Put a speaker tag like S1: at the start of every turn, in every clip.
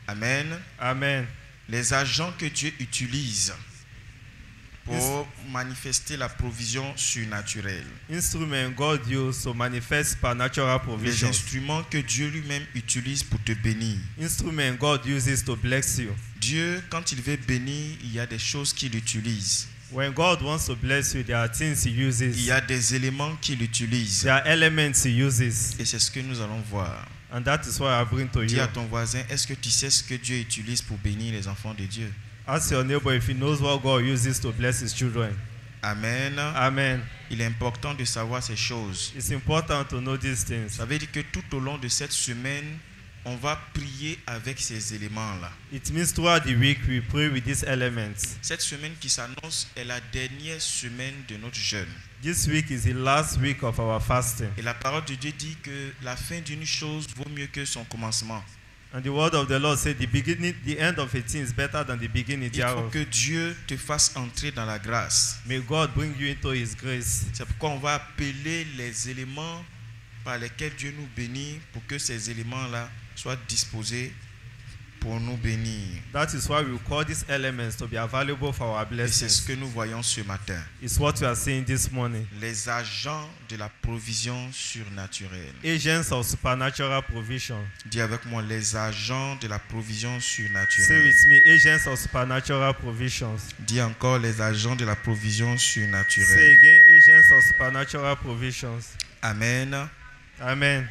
S1: Amen.
S2: Amen.
S1: Les agents que Dieu utilise pour manifester la provision surnaturelle.
S2: Instrument God used to manifest supernatural
S1: Les
S2: provisions.
S1: instruments que Dieu lui-même utilise pour te bénir.
S2: Instrument God uses to bless you.
S1: Dieu, quand il veut bénir, il y a des choses qu'il utilise.
S2: When God wants to bless you, there are things He
S1: Il
S2: uses.
S1: y a des éléments qu'il utilise.
S2: There are elements He uses.
S1: Et c'est ce que nous allons voir.
S2: And that is what I bring to
S1: Dis
S2: you.
S1: à ton voisin, est-ce que tu sais ce que Dieu utilise pour bénir les enfants de Dieu?
S2: Ask your neighbor if he knows what God uses to bless His children.
S1: Amen.
S2: Amen.
S1: Il est important de savoir ces choses.
S2: It's important to know these things.
S1: Ça veut dire que tout au long de cette semaine, on va prier avec ces éléments-là.
S2: It means throughout the week we pray with these elements.
S1: Cette semaine qui s'annonce est la dernière semaine de notre jeûne.
S2: This week is the last week of our fasting.
S1: Et la parole de Dieu dit que la fin d'une chose vaut mieux que son commencement.
S2: And the word of the Lord said the end of a thing is better than the beginning
S1: Il faut
S2: thereof.
S1: que Dieu te fasse entrer dans la grâce.
S2: May God bring you into His grace.
S1: C'est pourquoi on va appeler les éléments par lesquels Dieu nous bénit pour que ces éléments-là soient disposés pour nous bénir.
S2: That is why we call these elements to be available for our
S1: Et c'est ce
S2: blessings.
S1: que nous voyons ce matin.
S2: It's what we are saying this morning.
S1: Les agents de la provision surnaturelle.
S2: Agents of supernatural provision.
S1: Dis avec moi, les agents de la provision
S2: Say
S1: surnaturelle.
S2: with me, agents of supernatural provisions.
S1: Dis encore, les agents de la provision
S2: Say
S1: surnaturelle.
S2: again, agents of supernatural provisions.
S1: Amen.
S2: Amen.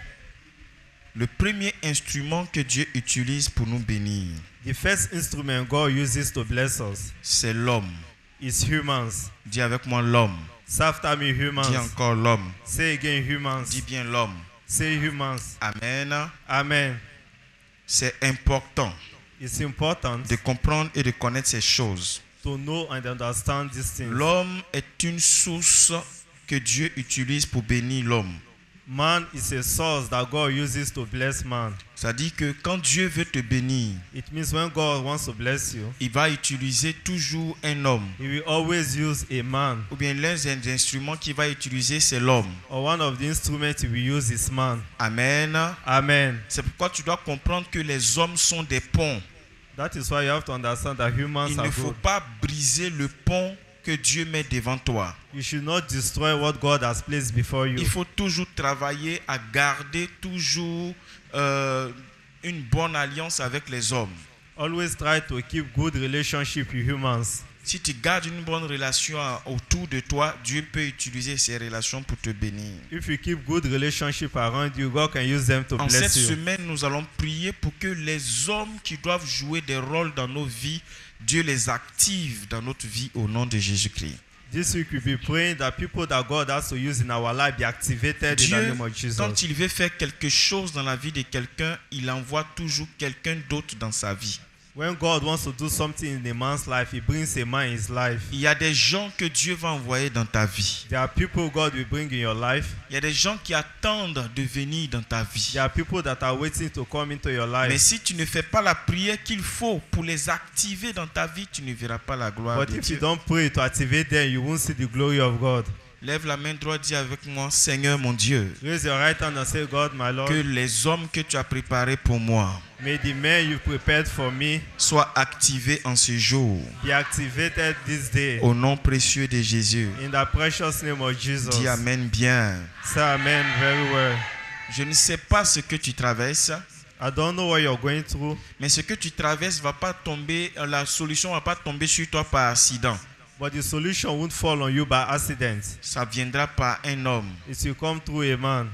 S1: Le premier instrument que Dieu utilise pour nous bénir,
S2: The first instrument God uses to bless us
S1: c'est l'homme.
S2: is humans.
S1: Dis avec moi l'homme.
S2: Say after me,
S1: Dis
S2: humans.
S1: encore l'homme.
S2: Say again, humans.
S1: Dis bien l'homme.
S2: Say humans.
S1: Amen.
S2: Amen.
S1: C'est important
S2: It's important
S1: de comprendre et de connaître ces choses.
S2: to know and understand these things.
S1: L'homme est une source que Dieu utilise pour bénir l'homme.
S2: Man is a source that God uses to bless man.
S1: Ça dit que quand Dieu veut te bénir,
S2: It means when God wants to bless you,
S1: il va utiliser toujours un homme.
S2: He will always use a man.
S1: Ou bien l'un des instruments qu'il va utiliser, c'est l'homme.
S2: Or one of the instruments He will use is man.
S1: Amen.
S2: Amen.
S1: C'est pourquoi tu dois comprendre que les hommes sont des ponts.
S2: That is why you have to understand that humans
S1: Il
S2: are
S1: ne faut
S2: good.
S1: pas briser le pont que Dieu met devant toi.
S2: You should not destroy what God has placed before you.
S1: Il faut toujours travailler à garder toujours une bonne alliance avec les hommes.
S2: Always try to keep good relationship with humans.
S1: Si tu gardes une bonne relation autour de toi, Dieu peut utiliser ces relations pour te bénir.
S2: If you keep good relationship around you, God can use them to
S1: En cette
S2: bless you.
S1: semaine, nous allons prier pour que les hommes qui doivent jouer des rôles dans nos vies, Dieu les active dans notre vie au nom de Jésus-Christ.
S2: This week we'll be praying that people that God has to use in our life be activated in the
S1: Dieu,
S2: name of Jesus.
S1: quand il veut faire quelque chose dans la vie de quelqu'un, il envoie toujours quelqu'un d'autre dans sa vie.
S2: When God wants to do something in a man's life, He brings a man in his life.
S1: Il y a des gens que Dieu va envoyer dans ta vie.
S2: There are people God will bring in your life.
S1: Il y a des gens qui attendent de venir dans ta vie.
S2: There are people that are waiting to come into your life.
S1: Mais si tu ne fais pas la prière qu'il faut pour les activer dans ta vie, tu ne verras pas la gloire
S2: But
S1: de
S2: if you
S1: Dieu.
S2: don't pray to activate them, you won't see the glory of God.
S1: Lève la main droite, dis avec moi, Seigneur mon Dieu,
S2: Raise your right hand and say, God, my Lord,
S1: que les hommes que tu as préparés pour moi
S2: may the men you prepared for me
S1: soient activés en ce jour.
S2: be activated this day.
S1: Au nom précieux de Jésus.
S2: In the precious name of Jesus.
S1: Dis Amen bien.
S2: Say amen very well.
S1: Je ne sais pas ce que tu traverses,
S2: I don't know what you're going through,
S1: mais ce que tu traverses va pas tomber, la solution va pas tomber sur toi par accident.
S2: but the solution won't fall on you by accident.
S1: Ça viendra par un homme.
S2: It will come through a man.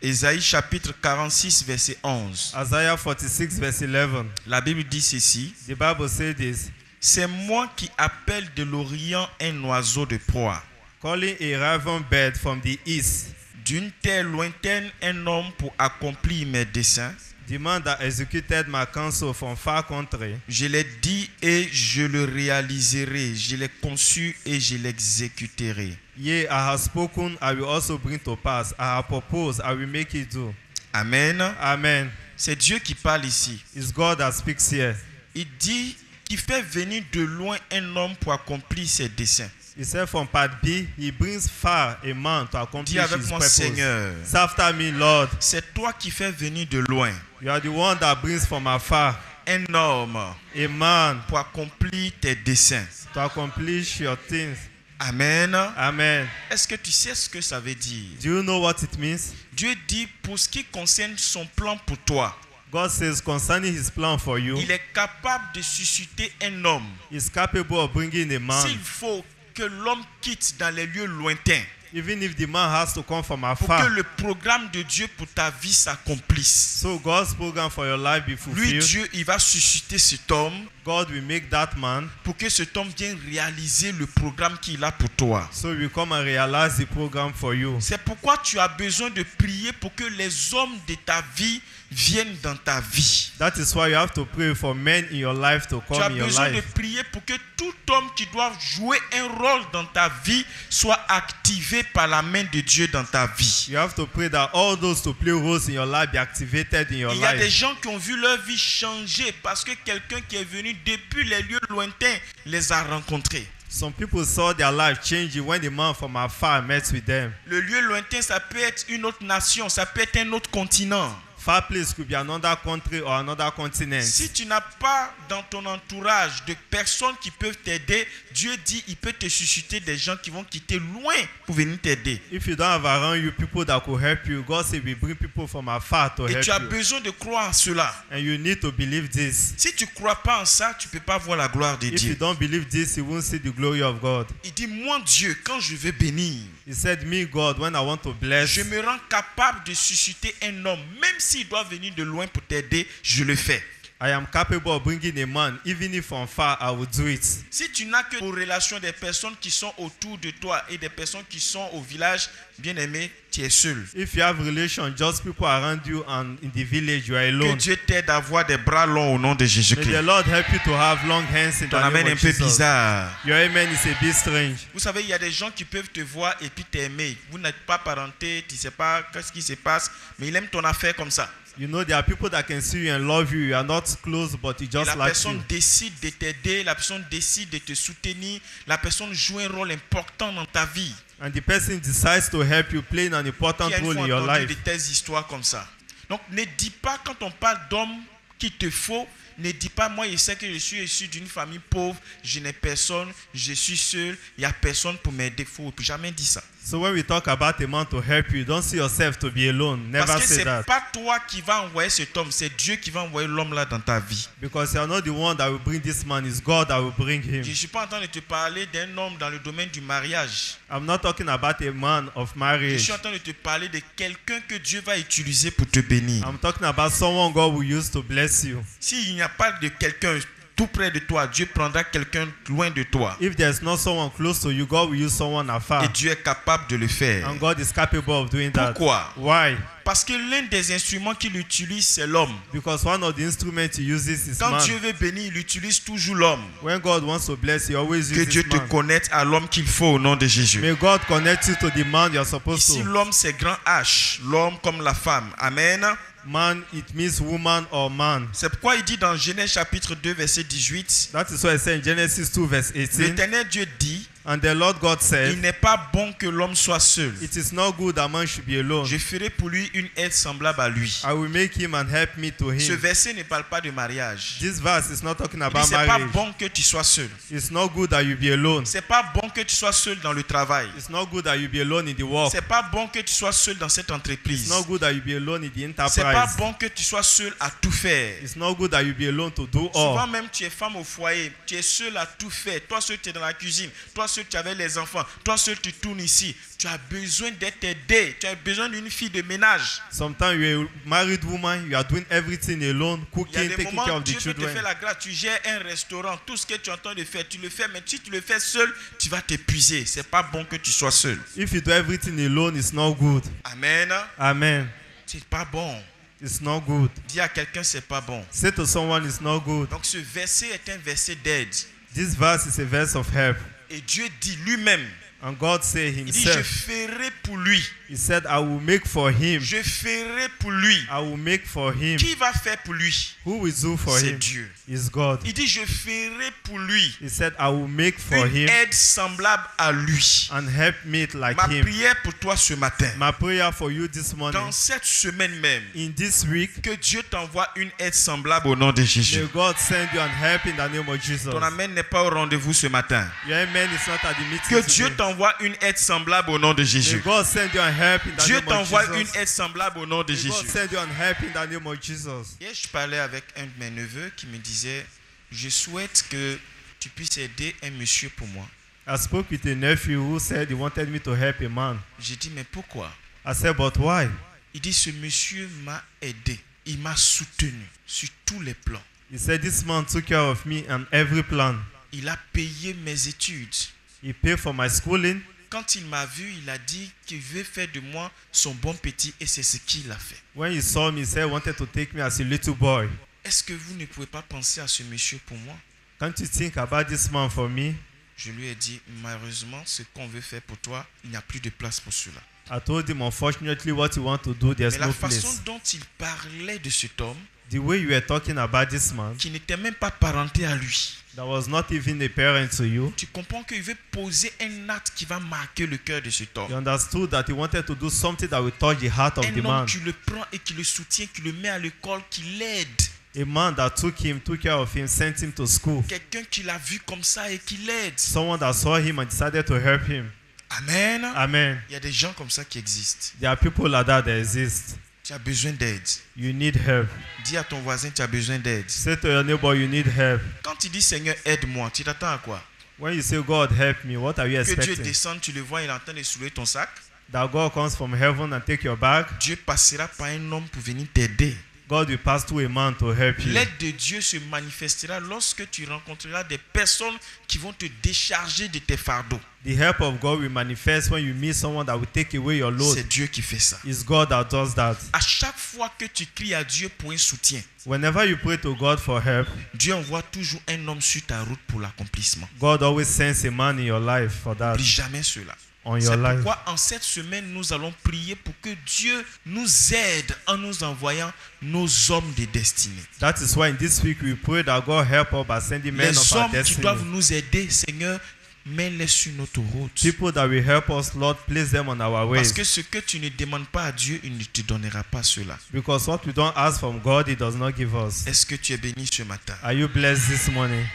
S1: Ésaïe chapitre 46 verset 11.
S2: Isaiah 46 verse 11.
S1: La Bible dit ceci.
S2: The Bible says this.
S1: C'est moi qui appelle de l'Orient un oiseau de proie.
S2: Calling a raven bird from the east.
S1: D'une terre lointaine un homme pour accomplir mes desseins.
S2: The man that executed my counsel from far country.
S1: Je l'ai dit et je le réaliserai. Je l'ai conçu et je l'exécuterai.
S2: Yea, I have spoken, I will also bring to pass. I have proposed, I will make it do.
S1: Amen.
S2: Amen.
S1: C'est Dieu qui parle ici.
S2: It's God that speaks here.
S1: Il dit qu'il fait venir de loin un homme pour accomplir ses desseins.
S2: He said from part B, He brings far a man to accomplish
S1: Dis avec
S2: his
S1: moi,
S2: purpose.
S1: Seigneur.
S2: Say after me, Lord.
S1: C'est toi qui fais venir de loin.
S2: You are the one that brings from afar.
S1: un homme
S2: a man
S1: pour accomplir tes desseins.
S2: to accomplish your things.
S1: Amen.
S2: Amen.
S1: Est-ce que tu sais ce que ça veut dire?
S2: Do you know what it means?
S1: Dieu dit pour ce qui concerne son plan pour toi,
S2: God says concerning his plan for you,
S1: il est capable de susciter un homme.
S2: he's capable of bringing a man.
S1: S'il faut que l'homme quitte dans les lieux lointains
S2: Even if the man has to come from
S1: pour que
S2: afar,
S1: le programme de Dieu pour ta vie s'accomplisse.
S2: so God's program for your life be
S1: Lui,
S2: fulfilled,
S1: Dieu, il va susciter cet homme
S2: God will make that man,
S1: pour que cet homme vienne réaliser le programme qu'il a pour toi.
S2: so he will come and realize the program for you.
S1: C'est pourquoi tu as besoin de prier pour que les hommes de ta vie viennent dans ta vie.
S2: That is why you have to pray for men in your life to
S1: Tu as
S2: come in your
S1: besoin de
S2: life.
S1: prier pour que tout homme qui doit jouer un rôle dans ta vie soit activé par la main de Dieu dans ta vie.
S2: You have to pray that all those to play roles in your life be activated in your
S1: Il y a des
S2: life.
S1: gens qui ont vu leur vie changer parce que quelqu'un qui est venu depuis les lieux lointains les a rencontrés.
S2: Some people saw their life changing when the man from afar met with them.
S1: Le lieu lointain, ça peut être une autre nation, ça peut être un autre continent.
S2: Far place could be another country or another continent.
S1: Si tu n'as pas dans ton entourage de personnes qui peuvent t'aider, Dieu dit il peut te susciter des gens qui vont quitter loin pour venir t'aider.
S2: If you don't have around you people that could help you, God said we bring people from afar to
S1: Et
S2: help
S1: tu as
S2: you.
S1: besoin de croire en cela.
S2: And you need to believe this.
S1: Si tu ne crois pas en ça, tu ne peux pas voir la gloire de
S2: If you
S1: Dieu.
S2: don't believe this, you won't see the glory of God.
S1: Il dit, moi Dieu, quand je veux bénir,
S2: He said, me God, when I want to bless,
S1: je me rends capable de susciter un homme. Même s'il doit venir de loin pour t'aider, je le fais.
S2: I am capable of bringing a man, even if from far, I will do it.
S1: Si tu n'as que corrélation des personnes qui sont autour de toi et des personnes qui sont au village, bien aimé, tu es seul.
S2: If you have relation, just people around you and in the village, you are
S1: Que
S2: alone.
S1: Dieu t'aide à avoir des bras longs au nom de
S2: May the
S1: Jésus-Christ.
S2: Lord help you to have long hands in
S1: Ton
S2: the
S1: amen
S2: name
S1: est un
S2: of
S1: peu
S2: Jesus.
S1: bizarre.
S2: Your amen is a bit strange.
S1: Vous savez, il y a des gens qui peuvent te voir et puis t'aimer. Vous n'êtes pas parenté, tu ne sais pas qu'est-ce qui se passe, mais il aime ton affaire comme ça.
S2: You know, there are people that can see you and love you. You are not close, but he
S1: Et
S2: just
S1: la
S2: like
S1: personne
S2: you.
S1: décide de t'aider, la personne décide de te soutenir, la personne joue un rôle important dans ta vie.
S2: And the person decides to help you, playing an important
S1: Qui a une
S2: role
S1: fois
S2: in your
S1: entendu de
S2: life.
S1: telles histoires comme ça. Donc ne dis pas quand on parle d'homme qu'il te faut, ne dis pas moi je sais que je suis issu d'une famille pauvre, je n'ai personne, je suis seul, il n'y a personne pour m'aider. Il ne faut jamais dire ça.
S2: So when we talk about a man to help you, don't see yourself to be alone. Never
S1: Parce que ce
S2: say
S1: n'est
S2: that.
S1: pas toi qui vas envoyer cet homme, c'est Dieu qui va envoyer l'homme là dans ta vie.
S2: Because you are not the one that will bring this man, it's God that will bring him.
S1: Je ne suis pas en train de te parler d'un homme dans le domaine du mariage.
S2: I'm not talking about a man of
S1: Je
S2: marriage.
S1: suis en train de te parler de quelqu'un que Dieu va utiliser pour te bénir.
S2: I'm talking about someone God will use to bless you.
S1: S'il n'y a pas de quelqu'un tout près de toi, Dieu prendra quelqu'un loin de toi.
S2: If there's not someone close to you, God will use someone afar.
S1: Et Dieu est capable de le faire.
S2: And God is capable of doing that.
S1: Pourquoi?
S2: Why?
S1: Parce que l'un des instruments qu'il utilise, c'est l'homme.
S2: Because one of the instruments he uses is
S1: Quand
S2: man.
S1: Dieu veut bénir, il utilise toujours l'homme.
S2: When God wants to bless, he always
S1: Que
S2: uses
S1: Dieu te
S2: man.
S1: connecte à l'homme qu'il faut au nom de Jésus.
S2: May God connect you to the man you're supposed
S1: Ici,
S2: to.
S1: l'homme, c'est grand H. L'homme comme la femme. Amen.
S2: Man, it means woman or man.
S1: C'est pourquoi il dit dans Genèse chapitre 2, verset 18,
S2: That is why I say in Genesis 2 verse 18.
S1: l'Éternel Dieu dit,
S2: And the Lord God
S1: il
S2: said,
S1: n'est pas bon que l'homme soit seul.
S2: it is not good that man should be alone.
S1: Je ferai pour lui une aide semblable à lui.
S2: I will make him and help me to
S1: Ce
S2: him.
S1: verset ne parle pas de mariage.
S2: This verse is not talking
S1: Il dit,
S2: about
S1: c'est pas
S2: marriage.
S1: bon que tu sois seul.
S2: It's not good that you be alone.
S1: C'est pas bon que tu sois seul dans le travail.
S2: It's not good that you be alone in the work.
S1: C'est pas bon que tu sois seul dans cette
S2: It's
S1: entreprise.
S2: not good that you be alone in the
S1: C'est pas
S2: enterprise.
S1: bon que tu sois seul à tout faire.
S2: It's not good that you be alone to do
S1: Souvent
S2: all.
S1: même tu es femme au foyer, tu es seul à tout faire. Toi seul tu es dans la cuisine, toi seul tu avais les enfants, toi seul tu tournes ici. Tu as besoin d'être aidé, tu as besoin d'une fille de ménage.
S2: Sometimes you're a married woman, you are doing everything alone,
S1: Il y a
S2: cooking,
S1: des
S2: taking care
S1: moments où
S2: of the
S1: Dieu peut te
S2: children.
S1: faire la grâce, tu gères un restaurant, tout ce que tu es en train de faire, tu le fais, mais si tu le fais seul, tu vas t'épuiser. C'est pas bon que tu sois seul.
S2: If you do everything alone, it's not good.
S1: Amen.
S2: Amen.
S1: C'est pas bon.
S2: It's not good.
S1: Dis à quelqu'un c'est pas bon.
S2: Say to someone it's not good.
S1: Donc ce verset est un verset d'aide.
S2: This verse is a verse of help.
S1: Et Dieu dit lui-même,
S2: And God said
S1: il dit je
S2: himself,
S1: ferai pour lui.
S2: he He said, I will make for him.
S1: Je ferai pour lui.
S2: I will make for him.
S1: Qui va faire pour lui?
S2: Who will do for
S1: C'est
S2: him?
S1: Dieu.
S2: Is God.
S1: Il dit, je ferai pour lui
S2: He said, I will make for
S1: une
S2: him
S1: aide semblable à lui.
S2: and help meet like
S1: Ma
S2: him.
S1: prière pour toi ce matin,
S2: My prayer for you this morning,
S1: dans cette semaine même,
S2: in this week,
S1: que Dieu t'envoie une aide semblable au nom de Jésus.
S2: may God send you and help in the name of Jesus.
S1: Ton amen n'est pas au rendez-vous ce matin.
S2: Your amen is not at the meeting
S1: Que Dieu
S2: today.
S1: t'envoie une aide semblable au nom de
S2: May
S1: Jésus.
S2: God send you and help in the
S1: Dieu
S2: name of
S1: t'envoie une
S2: Jesus.
S1: aide semblable au nom de
S2: May God
S1: Jésus.
S2: send you and help in the name of Jesus.
S1: Hier, je parlais avec un de mes neveux qui me disait, je souhaite que tu puisses aider un monsieur pour moi.
S2: I spoke with a nephew who said he wanted me to help a man.
S1: J'ai dit, mais pourquoi?
S2: I said, but why?
S1: Il dit, ce monsieur m'a aidé. Il m'a soutenu sur tous les plans.
S2: He said, this man took care of me on every plan.
S1: Il a payé mes études.
S2: He paid for my schooling.
S1: Quand il m'a vu, il a dit qu'il veut faire de moi son bon petit et c'est ce qu'il a fait.
S2: When he saw me, he said he wanted to take me as a little boy.
S1: Est-ce que vous ne pouvez pas penser à ce monsieur pour moi?
S2: Can't you think about this man for me?
S1: Je lui ai dit, malheureusement, ce qu'on veut faire pour toi, il n'y a plus de place pour cela.
S2: I told him, unfortunately, what you want to do, there's
S1: Mais la
S2: no
S1: façon
S2: place.
S1: dont il parlait de cet homme,
S2: The way you were talking about this man,
S1: qui n'était même pas parenté à lui,
S2: that was not even a parent to you,
S1: tu comprends qu'il veut poser un acte qui va marquer le cœur de cet
S2: you
S1: homme.
S2: understood that he wanted to do something that will touch the heart of the
S1: Un homme
S2: man.
S1: qui le prend et qui le soutient, qui le met à l'école, qui l'aide.
S2: A man that took care of him, sent him to school.
S1: Quelqu'un qui l'a vu comme ça et qui l'aide.
S2: Someone that saw him and decided to help him.
S1: Amen.
S2: Amen.
S1: Il y a des gens comme ça qui existent.
S2: There are people like that exist.
S1: Tu as besoin d'aide.
S2: You need help.
S1: Dis à ton voisin, tu as besoin d'aide.
S2: Say to your neighbor, you need help.
S1: Quand tu dis Seigneur, aide-moi, tu t'attends à quoi?
S2: When you say, God, help me, what are you
S1: Que Dieu
S2: expecting?
S1: descende, tu le vois, il est en train de soulever ton sac.
S2: That God comes from heaven and take your bag?
S1: Dieu passera par un homme pour venir t'aider.
S2: God will pass through a man to help you.
S1: L'aide de Dieu se manifestera lorsque tu rencontreras des personnes qui vont te décharger de tes fardeaux.
S2: The help of God will manifest when you meet someone that will take away your load.
S1: C'est Dieu qui fait ça.
S2: It's God that does that.
S1: À chaque fois que tu cries à Dieu pour un soutien,
S2: Whenever you pray to God for help,
S1: Dieu envoie toujours un homme sur ta route pour l'accomplissement.
S2: God always sends a man in your life for that,
S1: N'oublie jamais cela.
S2: on
S1: C'est
S2: your life.
S1: pourquoi en cette semaine, nous allons prier pour que Dieu nous aide en nous envoyant nos hommes de destinée.
S2: That is why in this week we pray that God help us by sending men
S1: Les
S2: of our
S1: hommes qui
S2: destiny.
S1: doivent nous aider, Seigneur, mets-les sur notre route.
S2: People that will help us, Lord, place them on our
S1: Parce
S2: ways.
S1: que ce que tu ne demandes pas à Dieu, il ne te donnera pas cela.
S2: Because what we don't ask from God, He does not give us.
S1: Est-ce que tu es béni ce matin?
S2: Are you blessed this morning?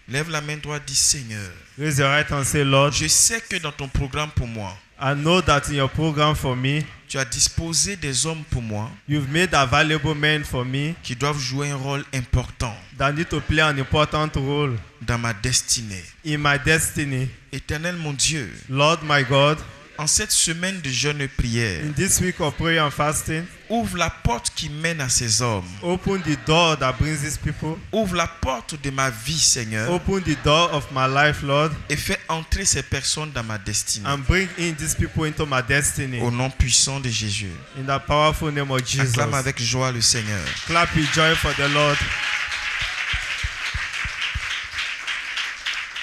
S1: Lève la main droite, dis Seigneur,
S2: Raise your right hand and say, Lord,
S1: je sais que dans ton programme pour moi,
S2: I know that in your program for me,
S1: tu as disposé des hommes pour moi
S2: you've made available men for me
S1: qui doivent jouer un rôle important
S2: that need to play an important role
S1: dans ma destinée.
S2: in my destiny.
S1: Éternel mon Dieu,
S2: Lord my God,
S1: en cette semaine de jeûne et prière,
S2: in this week of prayer and fasting,
S1: ouvre la porte qui mène à ces hommes.
S2: open the door that brings these people.
S1: Ouvre la porte de ma vie, Seigneur,
S2: Open the door of my life, Lord,
S1: et fais entrer ces personnes dans ma destinée.
S2: and bring in these people into my destiny.
S1: Au nom puissant de Jésus.
S2: In the powerful name of Jesus.
S1: Acclame avec joie le Seigneur.
S2: Clap with joy for the Lord.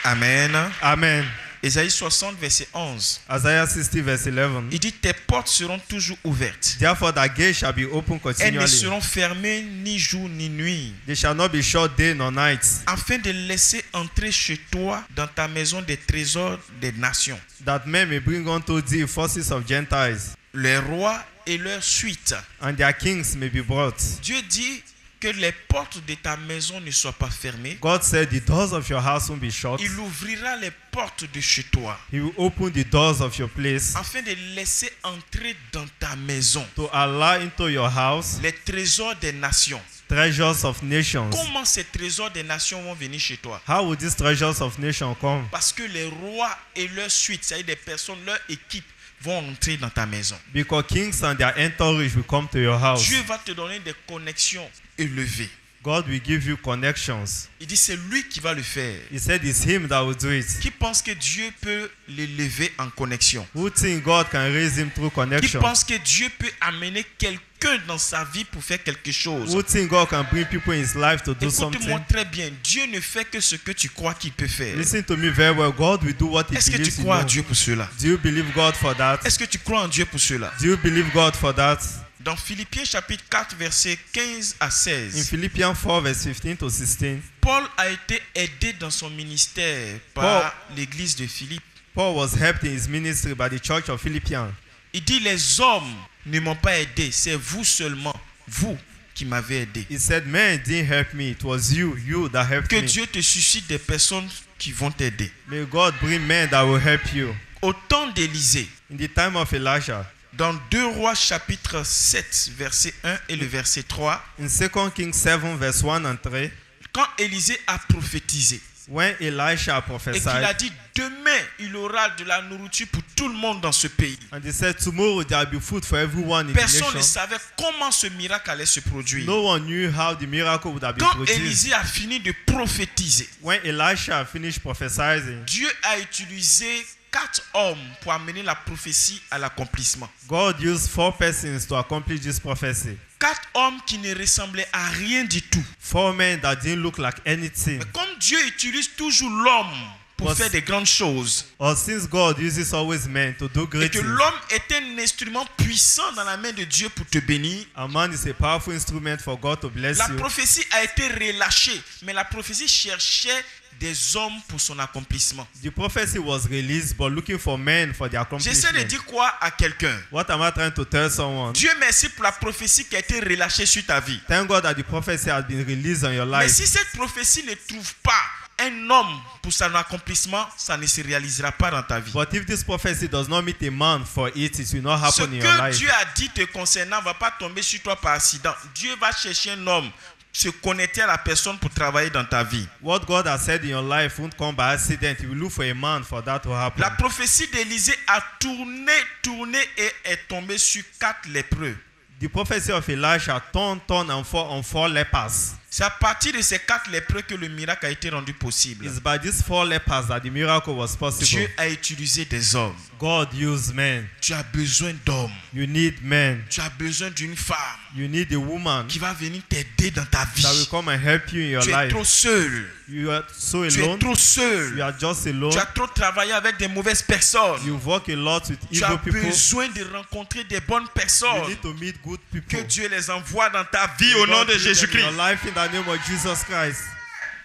S1: Amen.
S2: Amen.
S1: Ésaïe 60, verset 11.
S2: Isaiah 60 verse 11.
S1: Il dit, tes portes seront toujours ouvertes.
S2: Therefore thy gate shall be open
S1: Elles ne
S2: continually.
S1: seront fermées ni jour ni nuit,
S2: They shall not be shut day nor night,
S1: afin de laisser entrer chez toi, dans ta maison, des trésors des nations,
S2: that men may bring unto thee forces of Gentiles,
S1: les rois et leurs suites.
S2: and their kings may be brought.
S1: Dieu dit que les portes de ta maison ne soient pas fermées.
S2: God said the doors of your house won't be shut.
S1: Il ouvrira les portes de chez toi,
S2: He will open the doors of your place
S1: afin de laisser entrer dans ta maison
S2: to allow into your house
S1: les trésors des nations.
S2: treasures of nations.
S1: Comment ces trésors des nations vont venir chez toi?
S2: How will these treasures of nations come?
S1: Parce que les rois et leurs suites, c'est-à-dire des personnes, leur équipe, vont entrer dans ta maison.
S2: Because kings and their entourage will come to your house.
S1: Dieu va te donner des connexions élevées.
S2: God will give you connections.
S1: Il dit c'est lui qui va le faire.
S2: He said it's him that will do it.
S1: Qui pense que Dieu peut l'élever en connexion?
S2: Who think God can raise him through
S1: Qui
S2: connection?
S1: pense que Dieu peut amener quelqu'un quelqu'un dans sa vie pour faire quelque chose.
S2: Who think God can bring people in his life to do
S1: Écoute-moi
S2: something?
S1: très bien. Dieu ne fait que ce que tu crois qu'il peut faire.
S2: Listen to me very well. God will do what he
S1: Est-ce que tu
S2: believes he
S1: crois à
S2: knows.
S1: Dieu pour cela?
S2: Do you believe God for that?
S1: Est-ce que tu crois en Dieu pour cela?
S2: Do you believe God for that?
S1: Dans Philippiens chapitre 4, versets 15 à
S2: In
S1: 16,
S2: Philippians 4 verse 15 to 16,
S1: Paul a été aidé dans son ministère par l'église de Philippe.
S2: Paul was helped in his ministry by the church of Philippians.
S1: Il dit, les hommes ne m'ont pas aidé, c'est vous seulement, vous qui m'avez aidé.
S2: He said, man didn't help me. It was you that helped
S1: Que
S2: me.
S1: Dieu te suscite des personnes qui vont t'aider.
S2: May God bring men that will help you.
S1: Au temps d'Élisée,
S2: In the time of Elijah,
S1: dans 2 Rois chapitre 7, verset 1 et le verset 3,
S2: in 2 Kings 7 verse 1 and 3,
S1: quand Élisée a prophétisé
S2: when Elisha
S1: et qu'il a
S2: prophesied,
S1: dit, demain il aura de la nourriture pour tout le monde dans ce pays.
S2: and he said, tomorrow there will be food for everyone in the
S1: Personne ne
S2: nation.
S1: savait comment ce miracle allait se produire.
S2: No one knew how the miracle would have been
S1: Quand
S2: produced.
S1: Élisée a fini de prophétiser,
S2: When Elisha finished prophesying,
S1: Dieu a utilisé 4 hommes pour amener la prophétie à l'accomplissement.
S2: God used 4 persons to accomplish this prophecy.
S1: 4 hommes qui ne ressemblaient à rien du tout.
S2: 4 men that didn't look like anything.
S1: Mais comme Dieu utilise toujours l'homme pour
S2: Was-
S1: faire des grandes choses,
S2: Or since God uses always men to do
S1: et
S2: great
S1: que
S2: things,
S1: l'homme est un instrument puissant dans la main de Dieu pour te bénir,
S2: a man is a powerful instrument for God to bless
S1: la
S2: you.
S1: prophétie a été relâchée, mais la prophétie cherchait des hommes pour son accomplissement.
S2: The prophecy was released, but looking for men for the
S1: J'essaie de
S2: accomplishment.
S1: dire quoi à quelqu'un?
S2: What am I trying to tell someone?
S1: Dieu merci pour la prophétie qui a été relâchée sur ta vie.
S2: Thank God that the prophecy has been released on your
S1: Mais
S2: life.
S1: si cette prophétie ne trouve pas un homme pour son accomplissement, ça ne se réalisera pas dans ta vie.
S2: But if this prophecy does not meet a man for it, it will not
S1: Ce
S2: happen in your
S1: que
S2: life.
S1: Dieu a dit te concernant ne va pas tomber sur toi par accident. Dieu va chercher un homme, se connecter à la personne pour travailler dans ta vie.
S2: What God has said in your life won't come by accident. He will look for a man for that to happen.
S1: La prophétie d'Élisée a tourné et est tombée sur 4 lépreux.
S2: The prophecy of Elisha turned and fought on 4 lepers.
S1: C'est à partir de ces 4 lépreux que le miracle a été rendu possible.
S2: It's by these 4 lepers that the miracle was possible.
S1: Dieu a utilisé des hommes.
S2: God used men.
S1: Tu as besoin d'hommes.
S2: You need men.
S1: Tu as besoin d'une femme
S2: You need a woman
S1: qui va venir t'aider dans ta vie.
S2: that will come and help you in your
S1: Tu es
S2: life.
S1: trop seul.
S2: You are so
S1: Tu es
S2: alone.
S1: trop
S2: You
S1: seul.
S2: are just alone.
S1: Tu as trop travaillé avec des mauvaises personnes.
S2: You work a lot with
S1: Tu as
S2: evil people.
S1: besoin de rencontrer des bonnes
S2: You
S1: personnes.
S2: need to meet good
S1: Que
S2: people.
S1: Dieu les envoie dans ta vie
S2: May
S1: au nom
S2: God
S1: de
S2: give them in
S1: Jésus-Christ.
S2: your life in the name of Jesus Christ.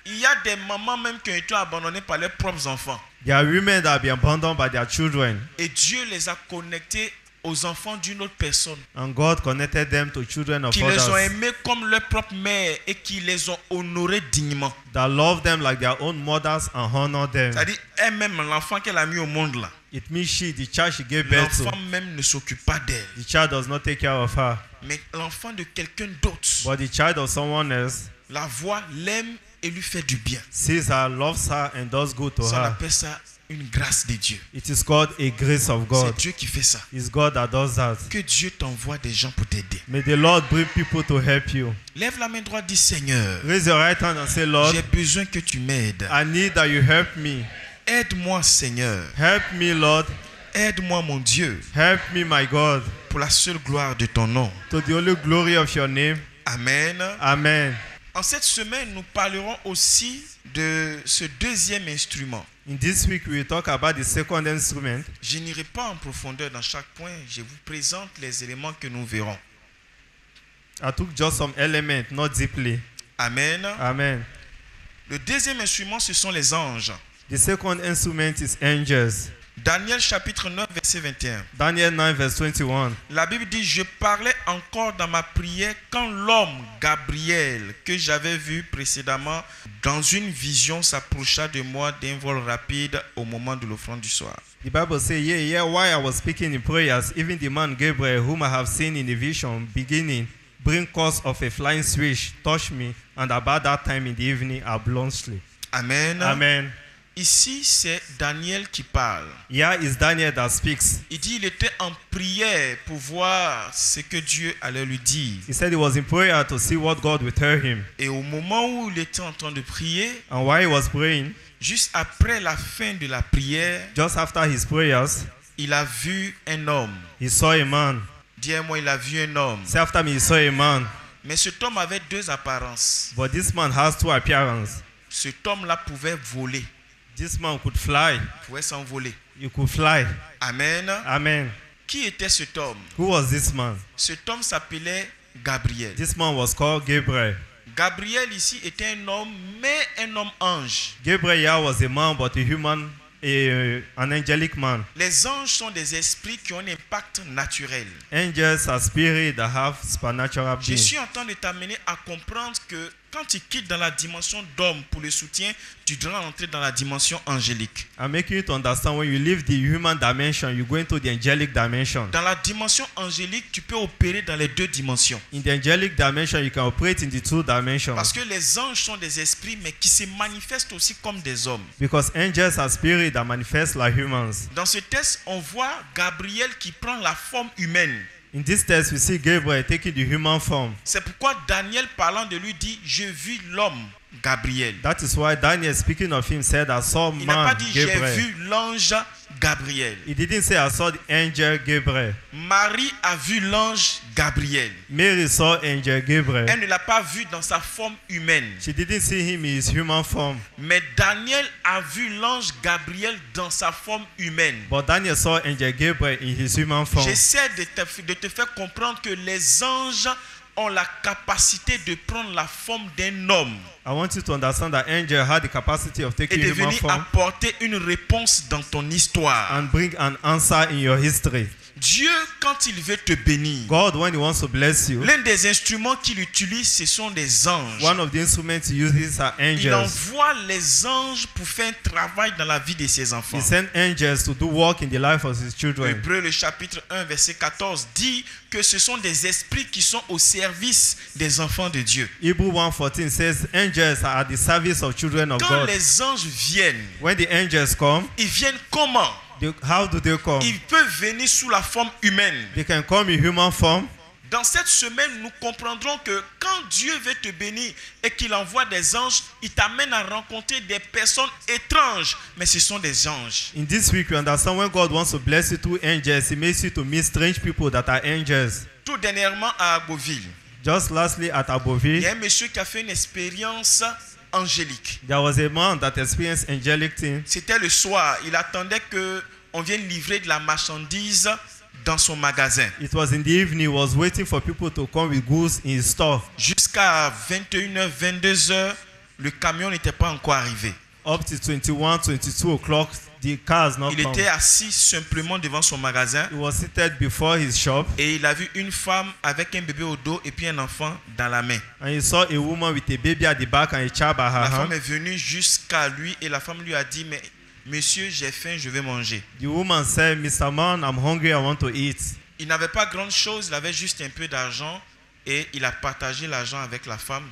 S1: Il y a des mamans même qui ont été abandonnées par leurs propres enfants.
S2: There are women that have been abandoned by their children,
S1: Et Dieu les a connectés aux enfants d'une autre personne.
S2: and God connected them to children of
S1: Qui les ont
S2: others
S1: aimés comme leur propre mère et qui les ont honorés dignement.
S2: that love them like their own mothers and honor them.
S1: C'est-à-dire, elle-même, l'enfant qu'elle a mis au monde là,
S2: It means the child she gave birth to,
S1: l'enfant même ne s'occupe pas d'elle.
S2: the child does not take care of her,
S1: Mais l'enfant de quelqu'un d'autre
S2: but the child of someone else
S1: la voit, l'aime et lui fait du bien.
S2: sees her, loves her, and does good to
S1: Ça, on
S2: her.
S1: appelle ça une grâce de Dieu.
S2: It is called a grace of
S1: C'est
S2: God.
S1: Dieu qui fait ça.
S2: It's God that does that.
S1: Que Dieu t'envoie des gens pour t'aider.
S2: May the Lord bring people to help you.
S1: Lève la main droite, dis Seigneur,
S2: Raise your right hand and say, Lord,
S1: j'ai besoin que tu m'aides.
S2: I need that you help me.
S1: Aide-moi, Seigneur.
S2: Help me, Lord.
S1: Aide-moi, mon Dieu,
S2: Help me, my God,
S1: pour la seule gloire de ton nom.
S2: to the only glory of your name.
S1: Amen.
S2: Amen.
S1: En cette semaine, nous parlerons aussi de ce deuxième instrument.
S2: In this week, we will talk about the second instrument.
S1: Je n'irai pas en profondeur dans chaque point. Je vous présente les éléments que nous verrons.
S2: I took just some elements, not deeply.
S1: Amen.
S2: Amen.
S1: Le deuxième instrument, ce sont les anges.
S2: The second instrument is angels.
S1: Daniel chapitre 9, verset 21.
S2: Daniel 9, verse 21.
S1: La Bible dit, je parlais encore dans ma prière quand l'homme Gabriel, que j'avais vu précédemment dans une vision, s'approcha de moi d'un vol rapide au moment de l'offrande du soir.
S2: The Bible says, yeah, while I was speaking in prayers, even the man Gabriel, whom I have seen in the vision, beginning, bring course of a flying switch, touched me, and about that time in the evening, I blown sleep.
S1: Amen.
S2: Amen.
S1: Ici, c'est Daniel qui parle.
S2: Here is Daniel that speaks.
S1: Il dit il était en prière pour voir ce que Dieu allait lui dire.
S2: He said he was in prayer to see what God would tell him.
S1: Et au moment où il était en train de prier,
S2: And while he was praying,
S1: juste après la fin de la prière,
S2: just after his prayers,
S1: il a vu un homme
S2: he saw a man
S1: Dis-moi, il a vu un homme.
S2: Say after me, he saw a man.
S1: Mais cet homme avait deux apparences.
S2: But this man has two appearances.
S1: Cet homme-là pouvait voler,
S2: This man could fly.
S1: pouvait s'envoler.
S2: You could fly.
S1: Amen.
S2: Amen.
S1: Qui était cet homme?
S2: Who was this man?
S1: Cet homme s'appelait Gabriel.
S2: This man was called Gabriel.
S1: Gabriel ici était un homme, mais un homme ange.
S2: Gabriel was a man, but a human, an angelic man.
S1: Les anges sont des esprits qui ont un impact naturel.
S2: Angels are spirits that have supernatural
S1: Je
S2: being.
S1: suis en train de t'amener à comprendre que quand tu quittes dans la dimension d'homme pour le soutien, tu dois entrer dans la dimension angélique.
S2: I'm making you to understand when you leave the human dimension, you go into the angelic dimension.
S1: Dans la dimension angélique, tu peux opérer dans les deux dimensions.
S2: In the angelic dimension, you can operate in the two dimensions.
S1: Parce que les anges sont des esprits, mais qui se manifestent aussi comme des hommes.
S2: Because angels are spirits that manifest like humans.
S1: Dans ce texte, on voit Gabriel qui prend la forme humaine.
S2: In this text, we see Gabriel taking the human form.
S1: C'est pourquoi Daniel, parlant de lui, dit « Je vis l'homme, Gabriel ».
S2: That is why Daniel, speaking of him, said, I saw
S1: Il n'a pas
S2: man
S1: dit « J'ai
S2: Gabriel.
S1: vu l'ange Gabriel ».
S2: He didn't say, I saw the angel Gabriel.
S1: Marie a vu l'ange Gabriel.
S2: Mary saw angel Gabriel.
S1: Elle ne l'a pas vu dans sa forme humaine.
S2: She didn't see him in his human form.
S1: Mais Daniel a vu l'ange Gabriel dans sa forme humaine.
S2: But Daniel saw angel Gabriel in his human form.
S1: J'essaie de te faire comprendre que les anges ont la capacité de prendre la forme d'un homme
S2: I want you to understand that angel had the capacity of
S1: et
S2: taking
S1: de
S2: human
S1: venir
S2: form
S1: apporter une réponse dans ton histoire.
S2: and bring an answer in your history.
S1: Dieu, quand il veut te bénir,
S2: God, when he wants to bless you,
S1: l'un des instruments qu'il utilise, ce sont des anges.
S2: one of the instruments he uses are
S1: Il
S2: angels.
S1: envoie les anges pour faire un travail dans la vie de ses enfants.
S2: He sent angels to do work in the life of his children.
S1: Hébreux, le chapitre 1, verset 14, dit que ce sont des esprits qui sont au service des enfants de Dieu.
S2: Hebrew 1:14 says angels are at the service of children of
S1: Quand
S2: God.
S1: les anges viennent,
S2: When the angels come,
S1: ils viennent comment?
S2: how do they come?
S1: Ils peuvent venir sous la forme humaine.
S2: They can come in human form.
S1: Dans cette semaine, nous comprendrons que quand Dieu veut te bénir et qu'il envoie des anges, il t'amène à rencontrer des personnes étranges, mais ce sont des anges.
S2: In this week, you understand when God wants to bless you through angels, he makes you to meet strange people that are angels.
S1: Tout dernièrement à Agboville,
S2: Just lastly, at
S1: il y
S2: Aboville,
S1: a un monsieur qui a fait une expérience angélique.
S2: there was a man that experienced angelic things.
S1: C'était le soir, il attendait qu'on vienne livrer de la marchandise dans son magasin.
S2: It was in the evening, he was waiting for people to come with goods in his store.
S1: Jusqu'à 21h, 22h, le camion n'était pas encore arrivé.
S2: Up to 21, 22 o'clock, the car has not
S1: Il
S2: come.
S1: était assis simplement devant son magasin
S2: He was seated before his shop,
S1: et il a vu une femme avec un bébé au dos et puis un enfant dans la main.
S2: and he saw a woman with a baby at the back and a child by her
S1: La femme
S2: hand.
S1: est venue jusqu'à lui et la femme lui a dit, mais monsieur, j'ai faim, je vais manger.
S2: The woman said, Mr. Man, I'm hungry, I want to eat.
S1: Il n'avait pas grande chose, il avait juste un peu d'argent et il a partagé l'argent avec la femme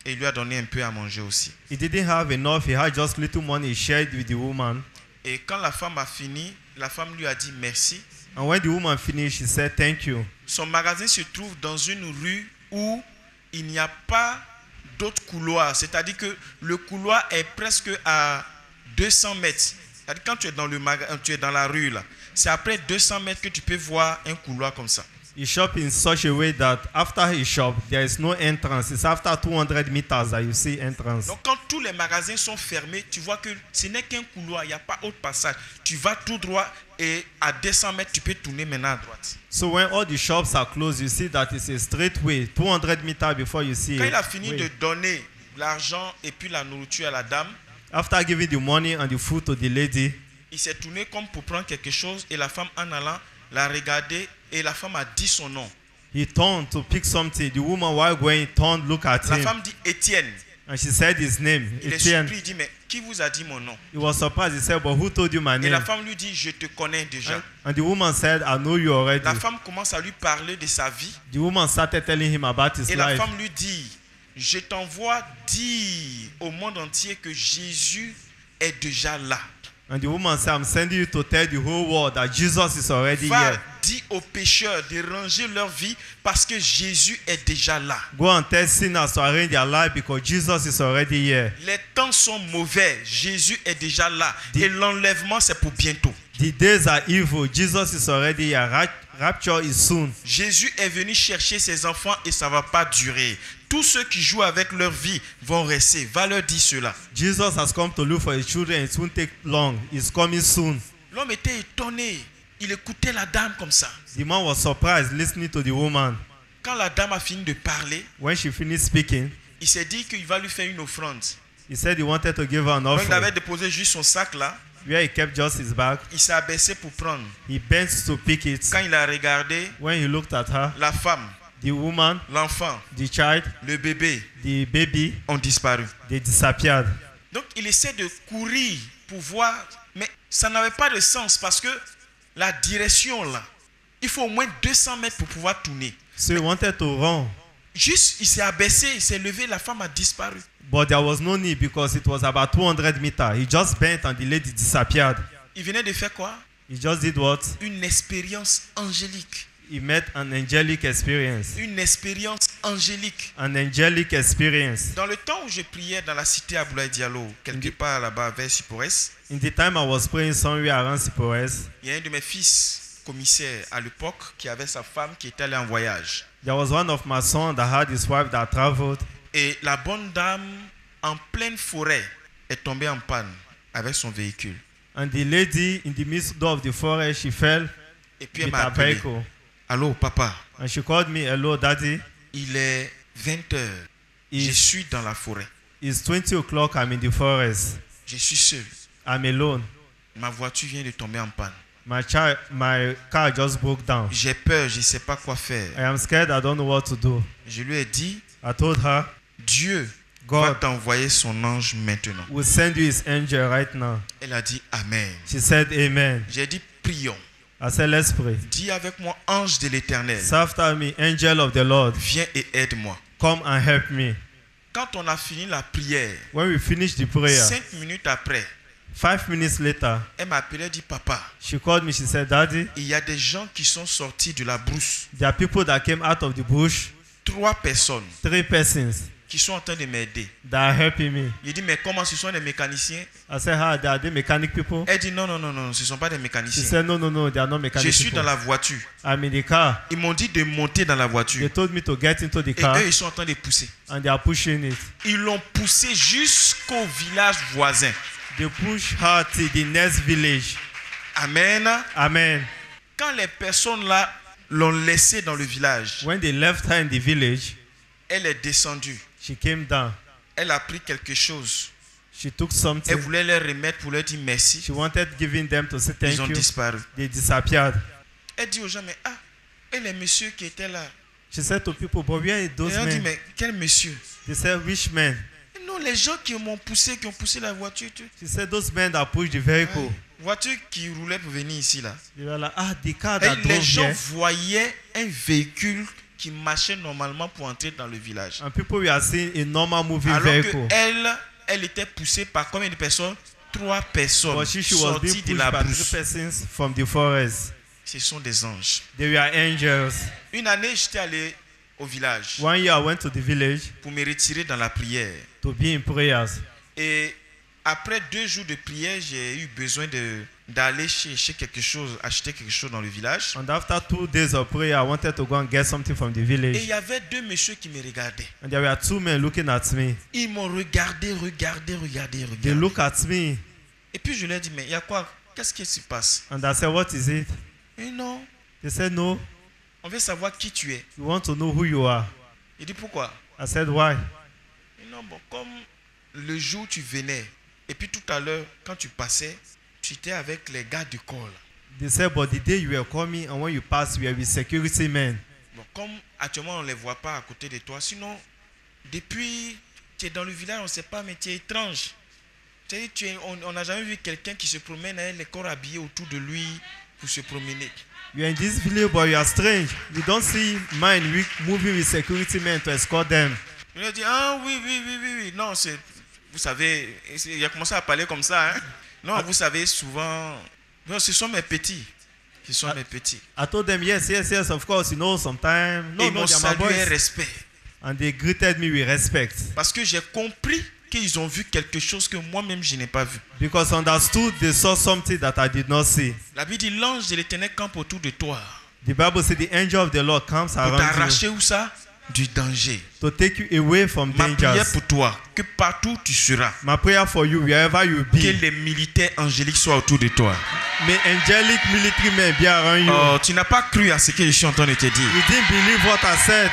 S1: et il lui a donné un peu à manger aussi.
S2: He didn't have enough, he had just little money he shared with the woman.
S1: Et quand la femme a fini, la femme lui a dit merci.
S2: And when the woman finished, she said, thank you.
S1: Son magasin se trouve dans une rue où il n'y a pas d'autre couloir. C'est-à-dire que le couloir est presque à 200 mètres. C'est-à-dire quand tu es dans, tu es dans la rue, là, c'est après 200 mètres que tu peux voir un couloir comme ça.
S2: He shop in such a way that after he shop, there is no entrance. It's after 200 meters that you see entrance.
S1: Donc quand tous les magasins sont fermés, tu vois que ce n'est qu'un couloir, il n'y a pas autre passage. Tu vas tout droit et à 200 mètres, tu peux tourner maintenant à droite.
S2: So when all the shops are closed, you see that it's a straight way, 200 meters before you see
S1: Quand
S2: it.
S1: il a fini de donner l'argent et puis la nourriture à la dame,
S2: After giving the money and the food to the lady,
S1: il s'est tourné comme pour prendre quelque chose et la femme en allant l'a regardé et la femme a dit son nom.
S2: he turned to pick something. The woman, while going, turned, look at
S1: La
S2: him,
S1: femme dit Étienne.
S2: and she said his name,
S1: Il est
S2: Etienne.
S1: surpris, il dit mais qui vous a dit mon nom?
S2: He was surprised. He said, but who told you my
S1: Et la
S2: name?
S1: femme lui dit je te connais déjà.
S2: And the woman said, I know you already.
S1: La femme commence à lui parler de sa vie
S2: The woman started telling him about his
S1: et la
S2: life.
S1: femme lui dit je t'envoie dire au monde entier que Jésus est déjà là.
S2: And the woman said, I'm sending you to tell the whole world that Jesus is already
S1: Va
S2: here.
S1: dire aux pécheurs de ranger leur vie parce que Jésus est déjà là.
S2: Go and tell sinners to arrange their life because Jesus is already here.
S1: Les temps sont mauvais, Jésus est déjà là et l'enlèvement c'est pour bientôt.
S2: The days are evil. Jesus is already here. Rapture is soon.
S1: Jésus est venu chercher ses enfants et ça ne va pas durer. Tous ceux qui jouent avec leur vie vont rester. Va leur dire cela.
S2: Jesus has come to look for his children. It won't take long. It's coming soon.
S1: L'homme était étonné. Il écoutait la dame comme ça.
S2: The man was surprised listening to the woman.
S1: Quand la dame a fini de parler,
S2: When she finished speaking,
S1: il s'est dit qu'il va lui faire une offrande.
S2: he said he wanted to give her an
S1: Donc il avait
S2: offering.
S1: déposé juste son sac là.
S2: Where he kept just his bag,
S1: Il s'est abaissé pour prendre.
S2: he bent to pick it.
S1: Quand il a regardé,
S2: When he looked at her,
S1: la femme,
S2: the woman,
S1: l'enfant,
S2: the child,
S1: le bébé
S2: the baby,
S1: ont disparu.
S2: they disappeared.
S1: Donc il essaie de courir pour voir, mais ça n'avait pas de sens parce que la direction là, il faut au moins 200 mètres pour pouvoir tourner.
S2: So he wanted to run,
S1: Juste, il s'est abaissé, il s'est levé, la femme a disparu.
S2: but there was no need because it was about 200 meters. He just bent and the lady disappeared.
S1: Il venait de faire quoi?
S2: He just did what?
S1: Une expérience angélique.
S2: He met an angelic experience.
S1: Une expérience angélique.
S2: An angelic experience.
S1: Dans le temps où je priais dans la cité à Boulaye Diallo, quelque part là-bas vers Sipores,
S2: In the time I was praying somewhere around Sipores,
S1: il y a un de mes fils commissaires à l'époque qui avait sa femme qui était allée en voyage.
S2: there was one of my sons that had his wife that traveled,
S1: Et la bonne dame, en pleine forêt, est tombée en panne avec son véhicule.
S2: and the lady in the midst of the forest, she fell
S1: Et puis elle
S2: with
S1: m'a
S2: her
S1: appelé.
S2: vehicle.
S1: Allô, papa,
S2: And she called me, hello, daddy.
S1: il est 20 heures. Je
S2: It's,
S1: suis dans la forêt.
S2: it's 20 o'clock, I'm in the forest.
S1: Je suis seul.
S2: I'm alone.
S1: Ma voiture vient de tomber en panne.
S2: My car just broke down.
S1: J'ai peur, je ne sais pas quoi faire.
S2: I am scared, I don't know what to do.
S1: Je lui ai dit,
S2: I told her,
S1: Dieu va
S2: God
S1: t'envoyer son ange maintenant.
S2: will send you his angel right now.
S1: Elle a dit Amen.
S2: She said, amen.
S1: J'ai dit prions.
S2: I said, let's pray.
S1: Dis avec moi, ange de l'éternel,
S2: Say after me, angel of the Lord,
S1: viens et aide-moi.
S2: come and help me.
S1: Quand on a fini la prière,
S2: When we finished the prayer,
S1: 5 minutes après,
S2: 5 minutes later,
S1: elle m'a appelé et dit Papa,
S2: she called me. She said, daddy,
S1: il y a des gens qui sont sortis de la brousse.
S2: there are people that came out of the bush,
S1: 3 personnes
S2: 3 persons
S1: qui sont en train de m'aider.
S2: that are helping me.
S1: Il dit mais comment ce sont des mécaniciens?
S2: I said, how are they mechanic people?
S1: Elle dit non, non, non, non, ce ne sont pas des
S2: She
S1: mécaniciens.
S2: said, no, they are not mechanic
S1: Je suis
S2: people.
S1: dans la voiture.
S2: I'm in the car.
S1: Ils m'ont dit de monter dans la voiture.
S2: They told me to get into the
S1: Et
S2: car
S1: eux, ils sont en train de pousser.
S2: and they are pushing it.
S1: Ils l'ont poussé jusqu'au village voisin.
S2: They push her to the next village.
S1: Amen.
S2: Amen.
S1: Quand les personnes là l'ont laissé dans le village,
S2: When they left her in the village,
S1: elle est descendue.
S2: she came down.
S1: Elle a pris quelque chose.
S2: She took
S1: Elle
S2: something.
S1: voulait leur remettre pour leur dire merci.
S2: She wanted giving them to say thank
S1: Ils ont
S2: you.
S1: disparu.
S2: They disappeared.
S1: Elle dit aux gens, mais et les messieurs qui étaient là?
S2: She said to people, but where are those
S1: Et on dit,
S2: men?
S1: mais quel monsieur?
S2: They said, which men?
S1: Non, les gens qui m'ont poussé, qui ont poussé la voiture.
S2: She said, those men that pushed the vehicle.
S1: Voiture qui roulait pour venir ici là.
S2: They were like, the car
S1: Et
S2: that
S1: les
S2: drove
S1: gens
S2: here.
S1: voyaient un véhicule qui marchait normalement pour entrer dans le village.
S2: And people were seeing a normal moving
S1: Alors
S2: vehicle.
S1: que elle était poussée par combien de personnes? 3 personnes
S2: But she was being
S1: sorties de
S2: pushed
S1: la
S2: by 3
S1: brousse.
S2: persons from the forest.
S1: Ce sont des anges.
S2: They were angels.
S1: Une année, j'étais allé au village
S2: 1 year I went to the village
S1: pour me retirer dans la prière.
S2: to be in prayers.
S1: Et après 2 jours de prière, j'ai eu besoin d'aller chercher quelque chose, acheter quelque chose dans le village.
S2: And after 2 days of prayer, I wanted to go and get something from the
S1: Et il
S2: village.
S1: y avait 2 messieurs qui me regardaient.
S2: And there were 2 men looking at me.
S1: Ils m'ont regardé.
S2: They look at me
S1: Et puis je leur ai dit, mais il y a quoi? Qu'est-ce qui se passe?
S2: and I said, what is it?
S1: Et non,
S2: They said, no,
S1: on veut savoir qui tu es.
S2: we want to know who you are.
S1: Il dit, pourquoi?
S2: I said, why?
S1: Et non, bon, comme le jour où tu venais, et puis tout à l'heure, quand tu passais, tu étais avec les gars du corps. Là.
S2: They said, but the day you were coming and when you passed, we were with security men.
S1: Bon, comme actuellement on ne les voit pas à côté de toi, sinon, depuis, tu es dans le village, on ne sait pas, mais tu es étrange. On n'a jamais vu quelqu'un qui se promène avec les corps habillés autour de lui pour se promener.
S2: You are in this village, but you are strange. You don't see men moving with security men to escort them.
S1: Je lui ai dit, oui. Non, vous savez, il a commencé à parler comme ça. Hein? Non, vous savez, souvent, non, ce sont mes petits. Ce sont mes petits.
S2: I told them, yes, of course, you know, sometimes.
S1: Et
S2: No,
S1: ils m'ont
S2: they are my
S1: salué
S2: boys.
S1: respect.
S2: And they greeted me with respect.
S1: Parce que j'ai compris qu'ils ont vu quelque chose que moi-même je n'ai pas vu.
S2: Because understood, they saw something that I did not see.
S1: La Bible dit, l'ange de l'Éternel campe autour de toi.
S2: The Bible says the angel of the Lord comes
S1: pour
S2: around
S1: t'arracher
S2: you
S1: où ça? Du danger.
S2: to take you away from
S1: Ma prière
S2: dangers.
S1: pour toi, que partout tu seras,
S2: My prayer for you, wherever you
S1: que
S2: be,
S1: les militaires angéliques soient autour de toi.
S2: may angelic military men be around you.
S1: Oh, tu n'as pas cru à ce que je suis en train de te dire.
S2: You didn't believe what I said.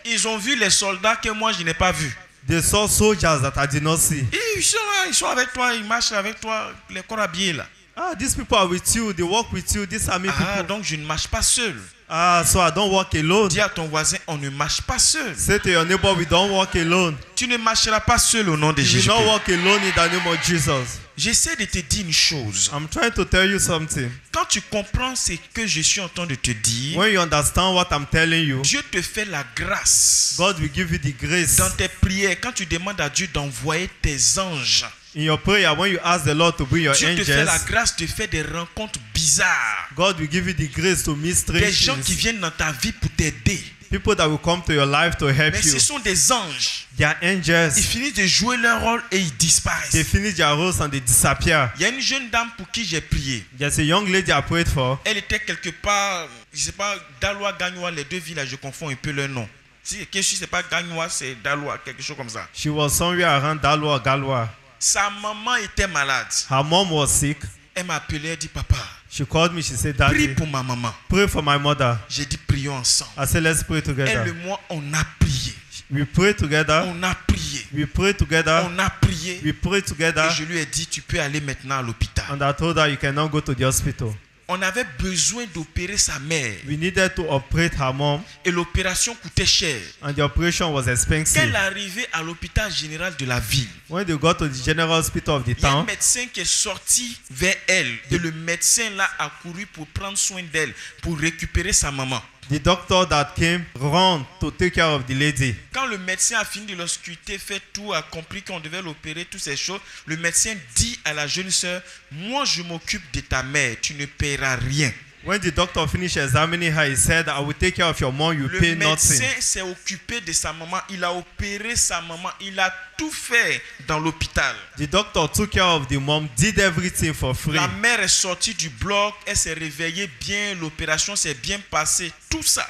S1: Ils ont vu les soldats que moi je n'ai pas vus.
S2: They saw soldiers that I did not see.
S1: Et ils sont là, ils sont avec toi, ils marchent avec toi, les corps habillés là.
S2: Ah, these people are with you. They walk with you. These army
S1: Ah,
S2: people.
S1: donc je ne marche pas seul.
S2: Ah, so I don't walk alone.
S1: Dis à ton voisin, on ne marche pas seul.
S2: Say to your neighbor, we don't walk alone.
S1: Tu ne marcheras pas seul au nom de
S2: You will
S1: Jésus.
S2: not walk alone in the name of Jesus.
S1: J'essaie de te dire une chose.
S2: I'm trying to tell you something.
S1: Quand tu comprends ce que je suis en train de te dire,
S2: When you understand what I'm telling you,
S1: Dieu te fait la grâce.
S2: God will give you the grace.
S1: Dans tes prières, quand tu demandes à Dieu d'envoyer tes anges,
S2: In your prayer, when you ask the Lord to bring your
S1: Dieu te fait la
S2: angels,
S1: grâce de faire des rencontres bizarres.
S2: God will give you the grace to meet
S1: Des
S2: strange
S1: gens qui
S2: things.
S1: viennent dans ta vie pour t'aider.
S2: People that will come to your life to help
S1: Mais
S2: you.
S1: ce sont des anges.
S2: They are
S1: Ils
S2: angels.
S1: finissent de jouer leur rôle et ils
S2: They
S1: disparaissent.
S2: finish their roles and they disappear.
S1: Il y a une jeune dame pour qui j'ai prié.
S2: There's a young lady I prayed for.
S1: Elle était quelque part, je ne sais pas, Daloa, Gagnoa, les deux villages, je confonds un peu leur nom. Si ce n'est pas Gagnoa, c'est Daloa, quelque chose comme ça.
S2: She was somewhere around Dalwa, Galwa.
S1: Sa maman était malade.
S2: Her mom was sick.
S1: Elle m'a appelé, elle dit, papa,
S2: She called me. She said,
S1: prie
S2: Daddy,
S1: pour ma maman.
S2: pray for my mother.
S1: J'ai dit, prions ensemble.
S2: I said, let's pray
S1: Elle et
S2: together.
S1: moi, on a prié.
S2: We pray together.
S1: On a prié.
S2: We pray together.
S1: On a prié.
S2: We pray together.
S1: Et je lui ai dit, tu peux aller maintenant à l'hôpital.
S2: And I told her, you cannot go to the hospital.
S1: On avait besoin d'opérer sa mère.
S2: We needed to operate her mom,
S1: Et l'opération coûtait cher.
S2: and the operation was
S1: Quand
S2: expensive.
S1: elle est arrivée à l'hôpital général de la ville,
S2: When they got to the general hospital of the
S1: il y a un
S2: town,
S1: médecin qui est sorti vers elle. Et le médecin là a couru pour prendre soin d'elle, pour récupérer sa maman.
S2: the doctor that came ran to take care of the lady.
S1: Quand le médecin a fini de l'ausculter, fait tout, a compris qu'on devait l'opérer, toutes ces choses, le médecin dit à la jeune sœur, moi je m'occupe de ta mère, tu ne paieras rien.
S2: When the doctor finished examining her, he said, I will take care of your mom, you
S1: Le
S2: pay
S1: médecin
S2: nothing.
S1: s'est occupé de sa maman, il a opéré sa maman, il a tout fait dans l'hôpital.
S2: The doctor took care of the mom, did everything for free.
S1: La mère est sortie du bloc, elle s'est réveillée bien, l'opération s'est bien passée, tout ça.